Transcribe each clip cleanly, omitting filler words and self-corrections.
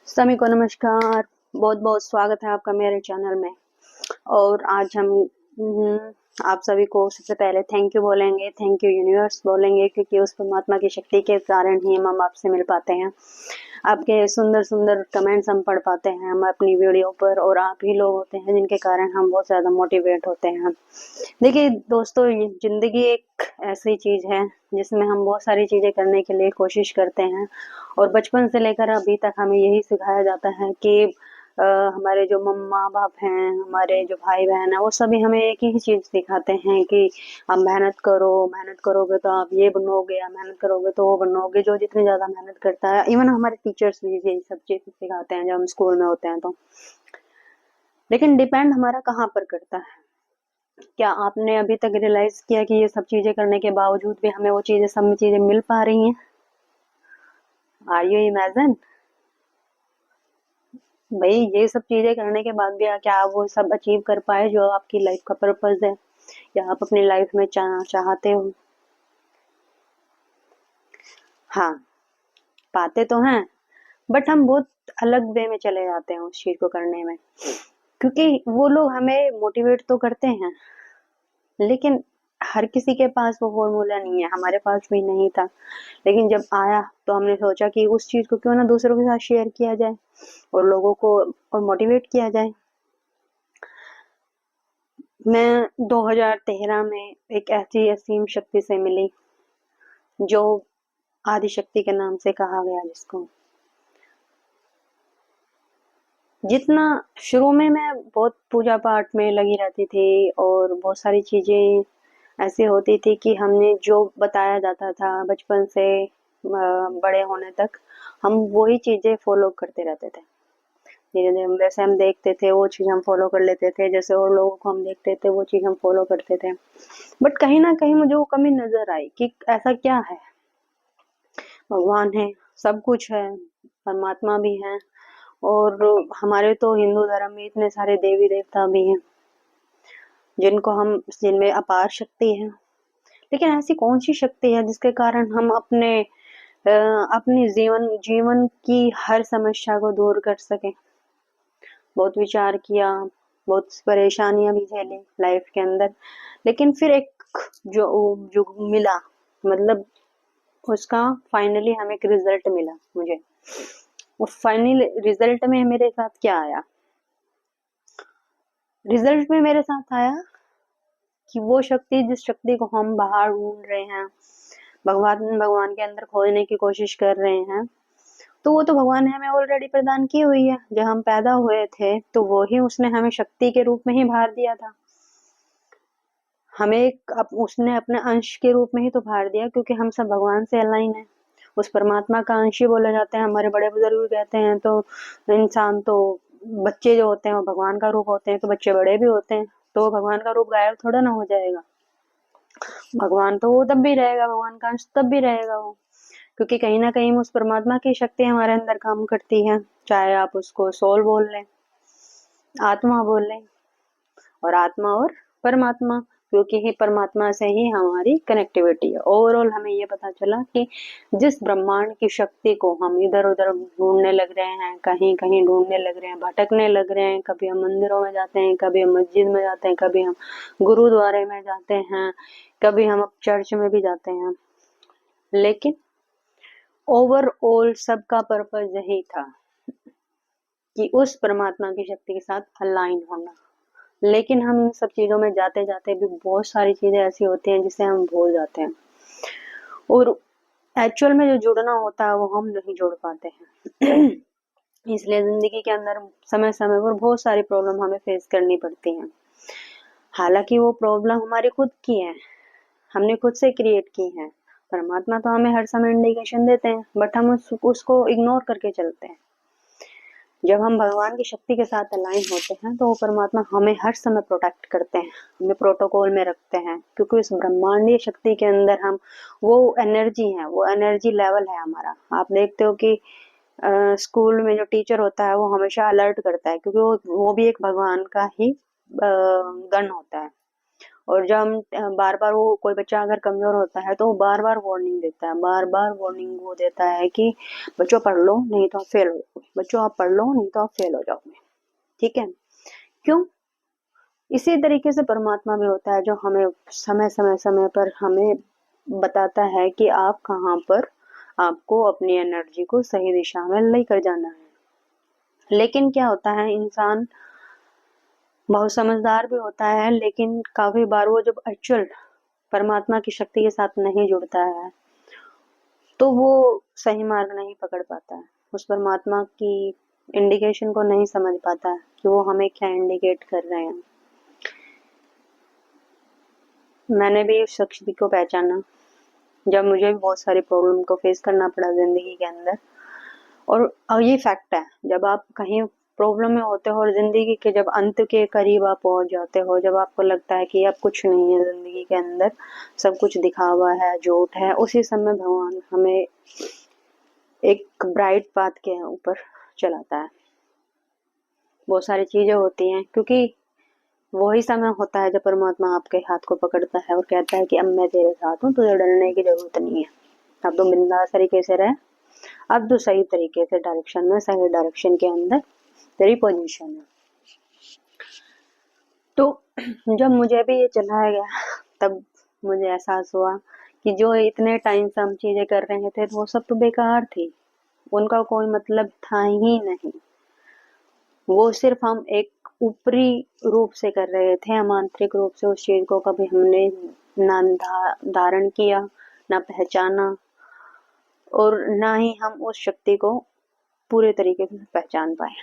सभी को नमस्कार। बहुत बहुत स्वागत है आपका मेरे चैनल में। और आज हम आप सभी को सबसे पहले थैंक यू बोलेंगे, थैंक यू यूनिवर्स बोलेंगे, क्योंकि उस परमात्मा की शक्ति के कारण ही हम आपसे मिल पाते हैं। आपके सुंदर सुंदर कमेंट्स हम पढ़ पाते हैं हम अपनी वीडियो पर, और आप ही लोग होते हैं जिनके कारण हम बहुत ज़्यादा मोटिवेट होते हैं। देखिए दोस्तों, जिंदगी एक ऐसी चीज़ है जिसमें हम बहुत सारी चीज़ें करने के लिए कोशिश करते हैं, और बचपन से लेकर अभी तक हमें यही सिखाया जाता है कि हमारे जो मम्मा बाप हैं, हमारे जो भाई बहन हैं, वो सभी हमें एक ही चीज़ सिखाते हैं कि आप मेहनत करो, मेहनत करोगे तो आप ये बनोगे, या मेहनत करोगे तो वो बनोगे। जो जितनी ज़्यादा मेहनत करता है, इवन हमारे टीचर्स भी यही सब चीज़ सिखाते हैं जब हम स्कूल में होते हैं तो। लेकिन डिपेंड हमारा कहाँ पर करता है। क्या आपने अभी तक रियलाइज किया कि ये सब चीज़ें करने के बावजूद भी हमें वो चीज़ें, सब चीज़ें मिल पा रही हैं? आर यू इमेजिन भाई, ये सब चीजें करने के बाद भी क्या आप वो सब अचीव कर पाए जो आपकी लाइफ का पर्पस है, या आप अपनी लाइफ में चाहते हो? हाँ, पाते तो हैं, बट हम बहुत अलग वे में चले जाते हैं उस चीज को करने में। क्योंकि वो लोग हमें मोटिवेट तो करते हैं, लेकिन हर किसी के पास वो फॉर्मूला नहीं है, हमारे पास भी नहीं था। लेकिन जब आया तो हमने सोचा कि उस चीज को क्यों ना दूसरों के साथ शेयर किया जाए और लोगों को और मोटिवेट किया जाए। मैं 2013 में एक ऐसी असीम शक्ति से मिली जो आदि शक्ति के नाम से कहा गया, जिसको जितना शुरू में मैं बहुत पूजा पाठ में लगी रहती थी, और बहुत सारी चीजें ऐसी होती थी कि हमने जो बताया जाता था बचपन से बड़े होने तक, हम वही चीजें फॉलो करते रहते थे। धीरे धीरे जैसे हम देखते थे वो चीज हम फॉलो कर लेते थे, जैसे और लोगों को हम देखते थे वो चीज हम फॉलो करते थे। बट कहीं ना कहीं मुझे वो कमी नजर आई कि ऐसा क्या है, भगवान है, सब कुछ है, परमात्मा भी है, और हमारे तो हिंदू धर्म में इतने सारे देवी देवता भी हैं जिनमें अपार शक्ति है। लेकिन ऐसी कौन सी शक्ति है जिसके कारण हम अपनी जीवन जीवन की हर समस्या को दूर कर सके? बहुत विचार किया, बहुत परेशानियां भी झेली लाइफ के अंदर, लेकिन फिर एक जो जो मिला, मतलब उसका फाइनली हमें एक रिजल्ट मिला मुझे। और फाइनल रिजल्ट में मेरे साथ क्या आया? रिजल्ट में मेरे साथ आया कि वो शक्ति, जिस शक्ति को हम बाहर ढूंढ रहे हैं, भगवान भगवान के अंदर खोजने की कोशिश कर रहे हैं, तो वो तो भगवान ने हमें ऑलरेडी प्रदान की हुई है। जब हम पैदा हुए थे तो वो ही उसने हमें शक्ति के रूप में ही भार दिया था। उसने अपने अंश के रूप में ही तो भार दिया, क्योंकि हम सब भगवान से अलाइन है, उस परमात्मा का अंश ही बोले जाते हैं। हमारे बड़े बुजुर्ग भी कहते हैं, तो इंसान तो, बच्चे जो होते हैं वो भगवान का रूप होते हैं, तो बच्चे बड़े भी होते हैं, तो वो भगवान का रूप गायब थोड़ा ना हो जाएगा। भगवान तो वो तब भी रहेगा, भगवान का अंश तब भी रहेगा वो, क्योंकि कहीं ना कहीं उस परमात्मा की शक्ति हमारे अंदर काम करती है। चाहे आप उसको सोल बोल लें, आत्मा बोल लें, और आत्मा और परमात्मा, क्योंकि ही परमात्मा से ही हमारी कनेक्टिविटी है। ओवरऑल हमें ये पता चला कि जिस ब्रह्मांड की शक्ति को हम इधर उधर ढूंढने लग रहे हैं, कहीं कहीं ढूंढने लग रहे हैं, भटकने लग रहे हैं, कभी हम मंदिरों में जाते हैं, कभी हम मस्जिद में जाते हैं, कभी हम गुरुद्वारे में जाते हैं, कभी हम चर्च में भी जाते हैं, लेकिन ओवरऑल सबका पर्पस यही था कि उस परमात्मा की शक्ति के साथ अलाइन होना। लेकिन हम इन सब चीजों में जाते जाते भी बहुत सारी चीजें ऐसी होती हैं जिसे हम भूल जाते हैं, और एक्चुअल में जो जुड़ना होता है वो हम नहीं जुड़ पाते हैं। इसलिए जिंदगी के अंदर समय समय पर बहुत सारी प्रॉब्लम हमें फेस करनी पड़ती हैं। हालांकि वो प्रॉब्लम हमारी खुद की है, हमने खुद से क्रिएट की है। परमात्मा तो हमें हर समय इंडिकेशन देते हैं, बट हम उसको इग्नोर करके चलते हैं। जब हम भगवान की शक्ति के साथ अलाइन होते हैं तो वो परमात्मा हमें हर समय प्रोटेक्ट करते हैं, हमें प्रोटोकॉल में रखते हैं, क्योंकि इस ब्रह्मांडीय शक्ति के अंदर हम वो एनर्जी है, वो एनर्जी लेवल है हमारा। आप देखते हो कि स्कूल में जो टीचर होता है वो हमेशा अलर्ट करता है, क्योंकि वो भी एक भगवान का ही गण होता है, और जब हम बार बार, वो कोई बच्चा अगर कमजोर होता है तो वो बार बार वार्निंग देता है, बार बार वार्निंग वो देता है कि बच्चों पढ़ लो नहीं तो आप फेल हो जाओगे, बच्चों आप पढ़ लो नहीं तो आप फेल हो जाओगे। ठीक है, क्यों? इसी तरीके से परमात्मा भी होता है, जो हमें समय समय समय पर हमें बताता है कि आप कहाँ पर आपको अपनी एनर्जी को सही दिशा में लेकर जाना है। लेकिन क्या होता है, इंसान बहुत समझदार भी होता है, लेकिन काफी बार वो जब एक्चुअल परमात्मा की शक्ति के साथ नहीं जुड़ता है तो वो सही मार्ग नहीं पकड़ पाता है, उस परमात्मा की इंडिकेशन को नहीं समझ पाता है कि वो हमें क्या इंडिकेट कर रहे हैं। मैंने भी उस शक्ति को पहचाना जब मुझे भी बहुत सारी प्रॉब्लम को फेस करना पड़ा जिंदगी के अंदर। और ये फैक्ट है, जब आप कहीं प्रॉब्लम में होते हो और जिंदगी के जब अंत के करीब आप पहुंच जाते हो, जब आपको लगता है कि अब कुछ नहीं है जिंदगी के अंदर, सब कुछ दिखावा है, झूठ है, उसी समय भगवान हमें एक ब्राइट पाथ के ऊपर चलाता है। बहुत सारी चीजें होती हैं, क्योंकि वही समय होता है जब परमात्मा आपके हाथ को पकड़ता है और कहता है कि अब मैं तेरे साथ हूँ, तुझे डरने की जरूरत नहीं है, अब तो बिंदास तरीके से रह, अब तो सही तरीके से डायरेक्शन में, सही डायरेक्शन के अंदर तेरी पोजीशन है। तो जब मुझे भी ये चलाया गया, तब मुझे एहसास हुआ कि जो इतने टाइम से हम चीजें कर रहे थे वो सब तो बेकार थी, उनका कोई मतलब था ही नहीं। वो सिर्फ हम एक ऊपरी रूप से कर रहे थे, हम आंतरिक रूप से उस चीज को कभी हमने ना धारण किया, ना पहचाना, और ना ही हम उस शक्ति को पूरे तरीके से पहचान पाए।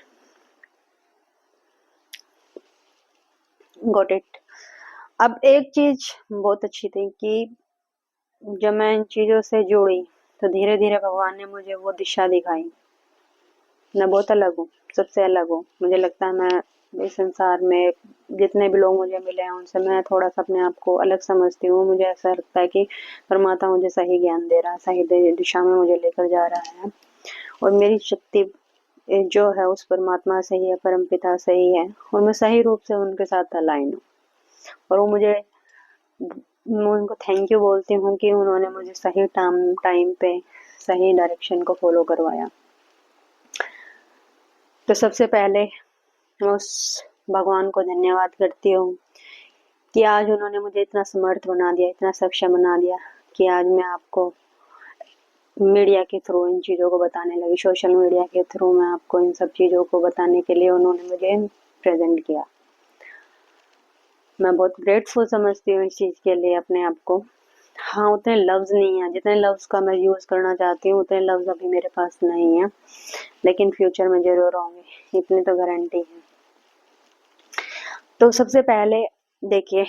Got it. अब एक चीज बहुत अच्छी थी कि जब मैं इन चीजों से जुड़ी तो धीरे धीरे भगवान ने मुझे वो दिशा दिखाई। मैं बहुत अलग हूँ, सबसे अलग हूँ। मुझे लगता है मैं इस संसार में जितने भी लोग मुझे मिले हैं उनसे मैं थोड़ा सा अपने आप को अलग समझती हूँ। मुझे ऐसा लगता है कि परमात्मा मुझे सही ज्ञान दे रहा है, सही दिशा में मुझे लेकर जा रहा है, और मेरी शक्ति जो है उस परमात्मा से ही है, परमपिता से ही है, और मैं सही रूप से उनके साथ अलाइन हूँ। और वो मुझे, मैं उनको थैंक यू बोलती हूँ कि उन्होंने मुझे सही टाइम पे सही डायरेक्शन को फॉलो करवाया। तो सबसे पहले मैं उस भगवान को धन्यवाद करती हूँ कि आज उन्होंने मुझे इतना समर्थ बना दिया, इतना सक्षम बना दिया कि आज मैं आपको मीडिया के थ्रू इन चीज़ों को बताने लगी। सोशल मीडिया के थ्रू मैं आपको इन सब चीज़ों को बताने के लिए उन्होंने मुझे प्रेजेंट किया। मैं बहुत ग्रेटफुल समझती हूँ इस चीज़ के लिए अपने आप को। हाँ, उतने लफ्ज़ नहीं है, जितने लफ्ज़ का मैं यूज़ करना चाहती हूँ उतने लफ्ज़ अभी मेरे पास नहीं है, लेकिन फ्यूचर में ज़रूर होंगे, इतनी तो गारंटी है। तो सबसे पहले देखिए,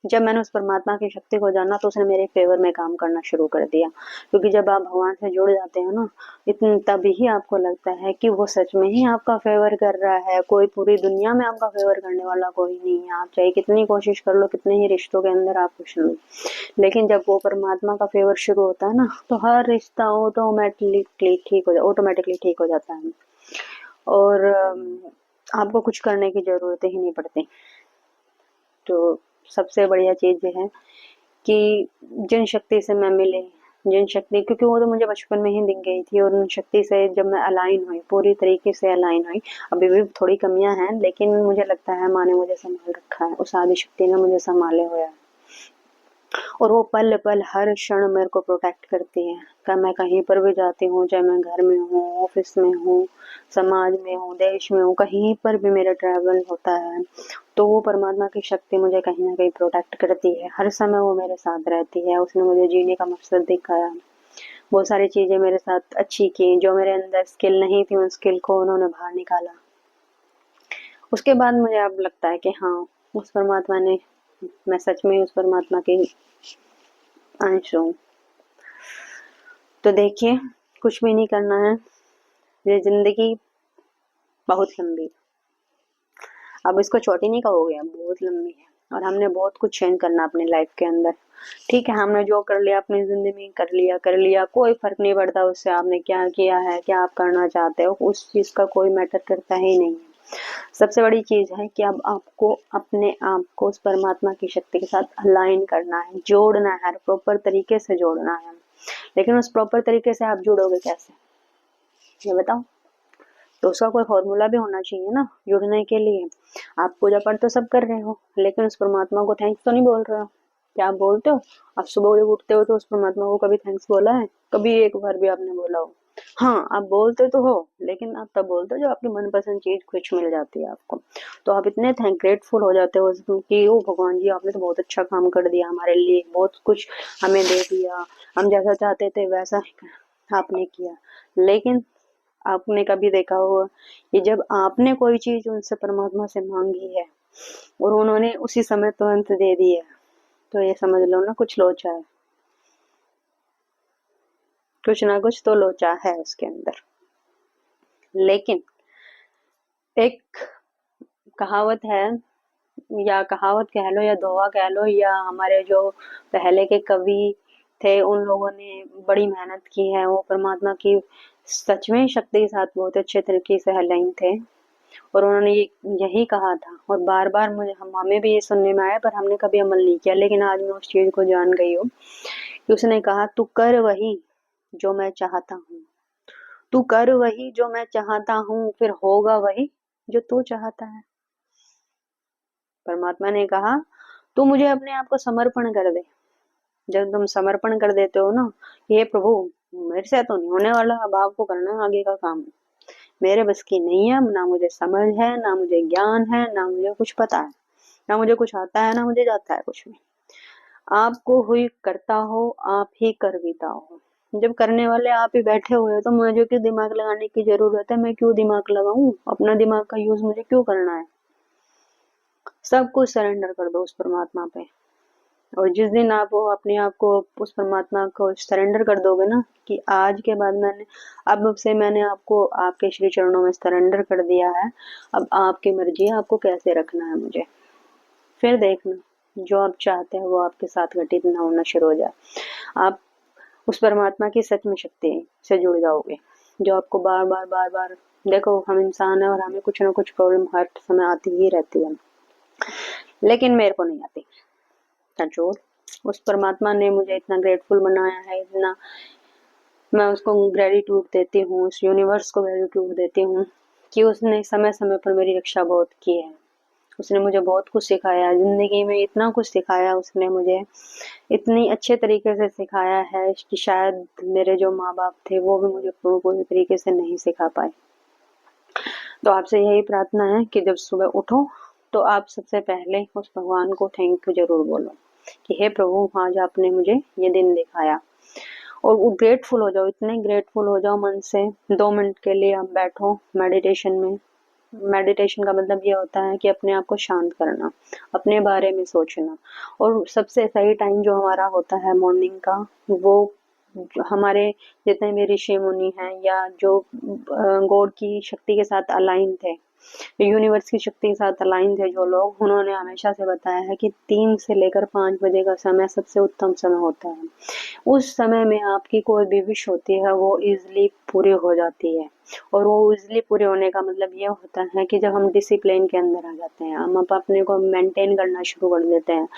जब मैंने उस परमात्मा की शक्ति को जाना तो उसने मेरे फेवर में काम करना शुरू कर दिया। क्योंकि जब आप भगवान से जुड़ जाते हैं ना, इतन तभी ही आपको लगता है कि वो सच में ही आपका फेवर कर रहा है। कोई पूरी दुनिया में आपका फेवर करने वाला कोई नहीं है, आप चाहे कितनी कोशिश कर लो, कितने ही रिश्तों के अंदर आप कुछ लो, लेकिन जब वो परमात्मा का फेवर शुरू होता है ना, तो हर रिश्ता ऑटोमेटिकली ठीक हो जाता है, और आपको कुछ करने की जरूरत ही नहीं पड़ती। तो सबसे बढ़िया चीज ये है कि जिन शक्ति से मैं मिली, जिन शक्ति, क्योंकि वो तो मुझे बचपन में ही दिख गई थी, और उन शक्ति से जब मैं अलाइन हुई, पूरी तरीके से अलाइन हुई, अभी भी थोड़ी कमियां हैं, लेकिन मुझे लगता है माँ ने मुझे संभाल रखा है, उस आदि शक्ति ने मुझे संभाले हुआ है, और वो पल पल हर क्षण मेरे को प्रोटेक्ट करती है। क्या मैं कहीं पर भी जाती हूँ, चाहे मैं घर में हूँ, ऑफिस में हूँ, समाज में हूँ, देश में हूँ, कहीं पर भी मेरा ट्रैवल होता है तो वो परमात्मा की शक्ति मुझे कहीं ना कहीं प्रोटेक्ट करती है। हर समय वो मेरे साथ रहती है। उसने मुझे जीने का मकसद दिखाया, बहुत सारी चीजें मेरे साथ अच्छी की, जो मेरे अंदर स्किल नहीं थी उन स्किल को उन्होंने बाहर निकाला। उसके बाद मुझे अब लगता है कि हाँ, उस परमात्मा ने, मैं सच में उस परमात्मा की अंश हूँ। तो देखिए, कुछ भी नहीं करना है, ये जिंदगी बहुत लंबी है, अब इसको छोटी नहीं कहोगे, बहुत लंबी है, और हमने बहुत कुछ चेंज करना अपनी लाइफ के अंदर। ठीक है, हमने जो कर लिया अपनी जिंदगी में कर लिया, कोई फर्क नहीं पड़ता उससे आपने क्या किया है, क्या आप करना चाहते हो, उस चीज का कोई मैटर करता ही नहीं है। सबसे बड़ी चीज है कि अब आपको अपने आप को उस परमात्मा की शक्ति के साथ अलाइन करना है, जोड़ना है, प्रॉपर तरीके से जोड़ना है। लेकिन उस प्रॉपर तरीके से आप जुड़ोगे कैसे, ये बताओ। तो उसका कोई फॉर्मूला भी होना चाहिए ना जुड़ने के लिए। आप पूजा पाठ तो सब कर रहे हो, लेकिन उस परमात्मा को थैंक्स तो नहीं बोल रहे हो। क्या आप बोलते हो? आप सुबह जब उठते हो तो उस परमात्मा को कभी थैंक्स बोला है? कभी एक बार भी आपने बोला हो? हाँ, आप बोलते तो हो, लेकिन आप तब बोलते हो जब आपकी मनपसंद चीज कुछ मिल जाती है आपको। तो आप इतने ग्रेटफुल हो जाते हो कि ओ भगवान जी, आपने तो बहुत अच्छा काम कर दिया हमारे लिए, बहुत कुछ हमें दे दिया, हम जैसा चाहते थे वैसा आपने किया। लेकिन आपने कभी देखा होगा कि जब आपने कोई चीज उनसे परमात्मा से मांगी है और उन्होंने उसी समय तुरंत दे दी है, तो ये समझ लो ना कुछ लोचा है, कुछ ना कुछ तो लोचा है उसके अंदर। लेकिन एक कहावत है, या कहावत कह लो या दोहा कह लो, या हमारे जो पहले के कवि थे उन लोगों ने बड़ी मेहनत की है, वो परमात्मा की सच में शक्ति के साथ बहुत अच्छे तरीके से अलाइन थे। और उन्होंने यही कहा था, और बार बार मुझे हमें भी ये सुनने में आया, पर हमने कभी अमल नहीं किया। लेकिन आज मैं उस चीज को जान गई हूँ कि उसने कहा, तू कर वही जो मैं चाहता हूँ, तू कर वही जो मैं चाहता हूँ, फिर होगा वही जो तू चाहता है। परमात्मा ने कहा, तू मुझे अपने आप को समर्पण कर दे। जब तुम समर्पण कर देते हो ना, हे प्रभु मेरे से तो नहीं होने वाला, अब आपको करना है आगे का काम, मेरे बस की नहीं है, ना मुझे समझ है, ना मुझे ज्ञान है, ना मुझे कुछ पता है, ना मुझे कुछ आता है, ना मुझे जाता है कुछ भी। आपको हुई करता हो, आप ही कर बीता हो। जब करने वाले आप ही बैठे हुए हो तो मुझे क्यों दिमाग लगाने की जरूरत है? मैं क्यों दिमाग लगाऊं? अपना दिमाग का यूज मुझे क्यों करना है? सब कुछ सरेंडर कर दो उस परमात्मा पे। और जिस दिन आप वो अपने आप को उस परमात्मा को सरेंडर कर दोगे ना, कि आज के बाद अब से मैंने आपको आपके श्री चरणों में सरेंडर कर दिया है, अब आपकी मर्जी है आपको कैसे रखना है मुझे, फिर देखना जो आप चाहते हैं वो आपके साथ घटित ना होना शुरू हो जाए। आप उस परमात्मा की सच में शक्ति से जुड़ जाओगे, जो आपको बार बार बार बार, देखो हम इंसान है और हमें कुछ ना कुछ प्रॉब्लम हर समय आती ही रहती है, लेकिन मेरे को नहीं आती। जो उस परमात्मा ने मुझे इतना ग्रेटफुल बनाया है, इतना मैं उसको ग्रेटिट्यूड देती हूँ, उस यूनिवर्स को ग्रेटिट्यूड देती हूँ कि उसने समय समय पर मेरी रक्षा बहुत की है। उसने मुझे बहुत कुछ सिखाया जिंदगी में, इतना कुछ सिखाया उसने मुझे, इतनी अच्छे तरीके से सिखाया है कि शायद मेरे जो माँ बाप थे वो भी मुझे पूरी तरीके से नहीं सिखा पाए। तो आपसे यही प्रार्थना है कि जब सुबह उठो तो आप सबसे पहले उस भगवान को थैंक यू जरूर बोलो कि हे प्रभु, आज आपने मुझे ये दिन दिखाया। और वो ग्रेटफुल हो जाओ, इतने ग्रेटफुल हो जाओ मन से। 2 मिनट के लिए आप बैठो मेडिटेशन में। मेडिटेशन का मतलब ये होता है कि अपने आप को शांत करना, अपने बारे में सोचना। और सबसे सही टाइम जो हमारा होता है मॉर्निंग का, वो हमारे जितने भी ऋषि मुनि हैं या जो गॉड की शक्ति के साथ अलाइन थे, यूनिवर्स की शक्ति के साथ अलाइन थे जो लोग, उन्होंने हमेशा से बताया है कि 3 से लेकर 5 बजे का समय सबसे उत्तम समय होता है। उस समय में आपकी कोई भी विश होती है वो इजीली पूरी हो जाती है। और वो इजीली पूरे होने का मतलब ये होता है कि जब हम डिसिप्लिन के अंदर आ जाते हैं, हम अपने को मेंटेन करना शुरू कर देते हैं।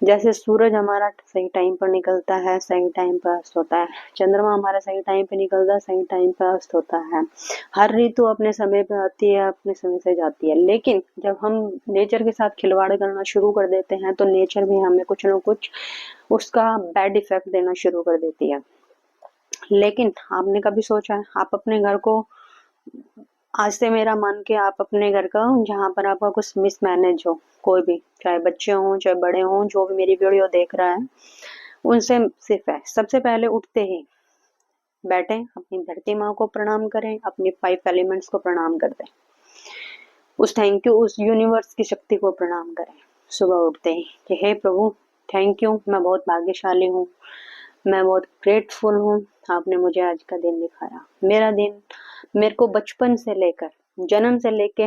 जैसे सूरज हमारा सही टाइम पर निकलता है, सही टाइम पर अस्त होता है, चंद्रमा हमारा सही टाइम पे निकलता है, सही टाइम पर अस्त होता है। हर ऋतु अपने समय पे आती है, अपने समय से जाती है। लेकिन जब हम नेचर के साथ खिलवाड़ करना शुरू कर देते हैं तो नेचर भी हमें कुछ ना कुछ उसका बैड इफेक्ट देना शुरू कर देती है। लेकिन आपने कभी सोचा है, आप अपने घर को आज से मेरा मान के आप अपने घर का जहाँ पर आपका कुछ मिसमैनेज हो, कोई भी, चाहे बच्चे हों चाहे बड़े हों, जो भी मेरी वीडियो देख रहा है उनसे सिर्फ है, सबसे पहले उठते ही बैठे अपनी धरती माँ को प्रणाम करें, अपनी 5 एलिमेंट्स को प्रणाम कर दें, उस थैंक यू, उस यूनिवर्स की शक्ति को प्रणाम करें सुबह उठते ही कि हे प्रभु थैंक यू, मैं बहुत भाग्यशाली हूँ, मैं बहुत ग्रेटफुल हूँ, आपने मुझे आज का दिन दिखाया। मेरा दिन मेरे को बचपन से लेकर, जन्म से लेके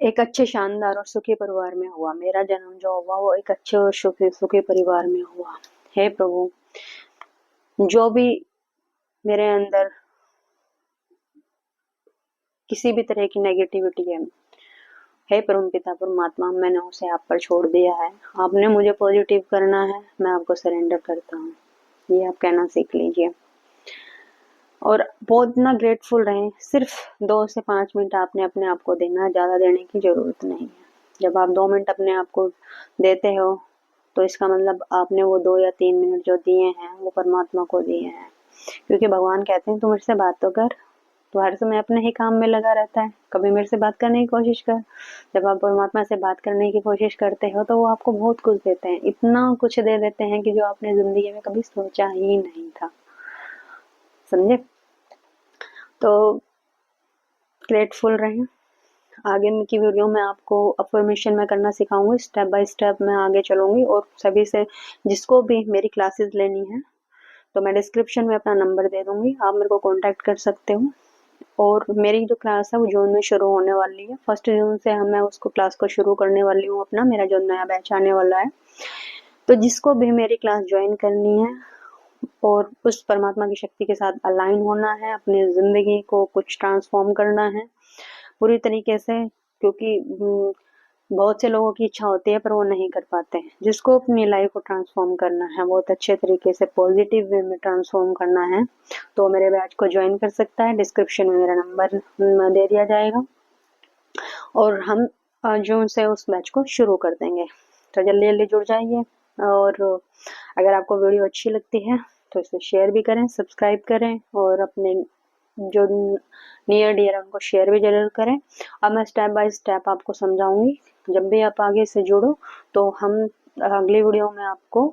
एक अच्छे शानदार और सुखी परिवार में हुआ। मेरा जन्म जो हुआ वो एक अच्छे और सुखी परिवार में हुआ। हे प्रभु, जो भी मेरे अंदर किसी भी तरह की नेगेटिविटी है, हे परमपिता परमात्मा, मैंने उसे आप पर छोड़ दिया है, आपने मुझे पॉजिटिव करना है, मैं आपको सरेंडर करता हूँ। ये आप कहना सीख लीजिए और बहुत ना ग्रेटफुल रहें। सिर्फ 2 से 5 मिनट आपने अपने आप को देना है, ज़्यादा देने की ज़रूरत नहीं है। जब आप 2 मिनट अपने आप को देते हो तो इसका मतलब आपने वो 2 या 3 मिनट जो दिए हैं वो परमात्मा को दिए हैं, क्योंकि भगवान कहते हैं तू मुझसे बात तो कर, तो हर समय अपने ही काम में लगा रहता है, कभी मेरे से बात करने की कोशिश कर। जब आप परमात्मा से बात करने की कोशिश करते हो तो वो आपको बहुत कुछ देते हैं, इतना कुछ दे देते हैं कि जो आपने जिंदगी में कभी सोचा ही नहीं था, समझे। तो ग्रेटफुल रहें। आगे की वीडियो में आपको अफर्मेशन में करना सिखाऊंगी, स्टेप बाय स्टेप मैं आगे चलूंगी। और सभी से जिसको भी मेरी क्लासेस लेनी है तो मैं डिस्क्रिप्शन में अपना नंबर दे दूंगी, आप मेरे को कांटेक्ट कर सकते हो। और मेरी जो क्लास है वो जून में शुरू होने वाली है, 1 जून से मैं उसको क्लास को शुरू करने वाली हूँ अपना, मेरा जो नया बैच आने वाला है। तो जिसको भी मेरी क्लास ज्वाइन करनी है और उस परमात्मा की शक्ति के साथ अलाइन होना है, अपनी ज़िंदगी को कुछ ट्रांसफॉर्म करना है पूरी तरीके से, क्योंकि बहुत से लोगों की इच्छा होती है पर वो नहीं कर पाते हैं। जिसको अपनी लाइफ को ट्रांसफॉर्म करना है, बहुत अच्छे तरीके से पॉजिटिव वे में ट्रांसफॉर्म करना है, तो मेरे बैच को ज्वाइन कर सकता है। डिस्क्रिप्शन में मेरा नंबर दे दिया जाएगा और हम जून से उस बैच को शुरू कर देंगे। तो जल्दी जल्दी जुड़ जाइए और अगर आपको वीडियो अच्छी लगती है तो इसे शेयर भी करें, सब्सक्राइब करें और अपने जो नियर डियर है उनको शेयर भी जरूर करें। अब मैं स्टेप बाय स्टेप आपको समझाऊंगी, जब भी आप आगे से जुड़ो तो हम अगली वीडियो में आपको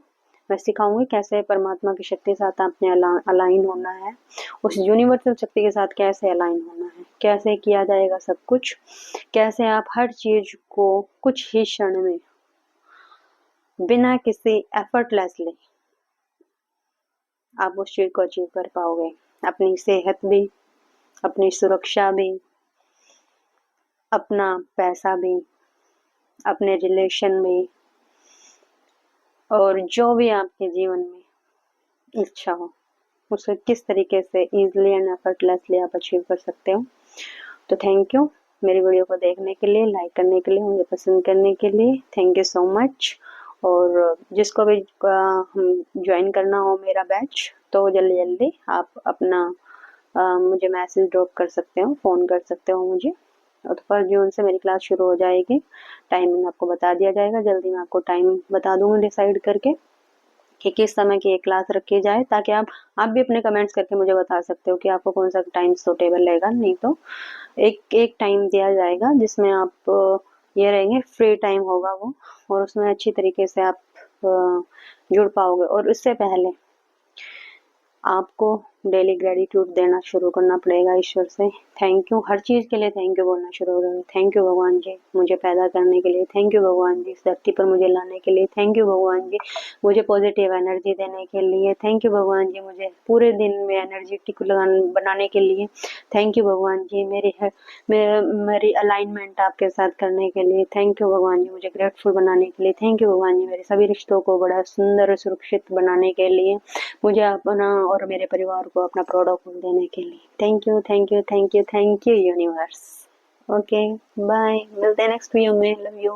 मैं सिखाऊंगी कैसे परमात्मा की शक्ति के साथ आपने अलाइन होना है, उस यूनिवर्सल शक्ति के साथ कैसे अलाइन होना है, कैसे किया जाएगा सब कुछ, कैसे आप हर चीज को कुछ ही क्षण में बिना किसी एफर्टलेसली आप उस चीज को अचीव कर पाओगे। अपनी सेहत भी, अपनी सुरक्षा भी, अपना पैसा भी, अपने रिलेशन भी, और जो भी आपके जीवन में इच्छा हो उसे किस तरीके से इजीली एंड एफर्टलेसली आप अचीव कर सकते हो। तो थैंक यू मेरी वीडियो को देखने के लिए, लाइक करने के लिए, मुझे पसंद करने के लिए, थैंक यू सो मच। और जिसको भी हम ज्वाइन करना हो मेरा बैच तो जल्दी जल्दी आप अपना मुझे मैसेज ड्रॉप कर सकते हो, फ़ोन कर सकते हो मुझे। और 1 जून से मेरी क्लास शुरू हो जाएगी, टाइमिंग आपको बता दिया जाएगा, जल्दी मैं आपको टाइम बता दूंगी डिसाइड करके कि किस समय की एक क्लास रखी जाए, ताकि आप भी अपने कमेंट्स करके मुझे बता सकते हो कि आपको कौन सा टाइम सूटेबल रहेगा। नहीं तो एक टाइम दिया जाएगा जिसमें आप ये रहेंगे, फ्री टाइम होगा वो, और उसमें अच्छी तरीके से आप जुड़ पाओगे। और उससे पहले आपको डेली ग्रेटिट्यूड देना शुरू करना पड़ेगा ईश्वर से। थैंक यू, हर चीज़ के लिए थैंक यू बोलना शुरू करो। थैंक यू भगवान जी मुझे पैदा करने के लिए, थैंक यू भगवान जी इस धरती पर मुझे लाने के लिए, थैंक यू भगवान जी मुझे पॉजिटिव एनर्जी देने के लिए, थैंक यू भगवान जी मुझे पूरे दिन में एनर्जेटिक बनाने के लिए, थैंक यू भगवान जी मेरी अलाइनमेंट आपके साथ करने के लिए, थैंक यू भगवान जी मुझे ग्रेटफुल बनाने के लिए, थैंक यू भगवान जी मेरे सभी रिश्तों को बड़ा सुंदर और सुरक्षित बनाने के लिए, मुझे अपना और मेरे परिवार को अपना प्रोडक्ट देने के लिए। Thank you thank you thank you thank you universe. Okay bye, मिलते हैं नेक्स्ट वीडियो में। Love you.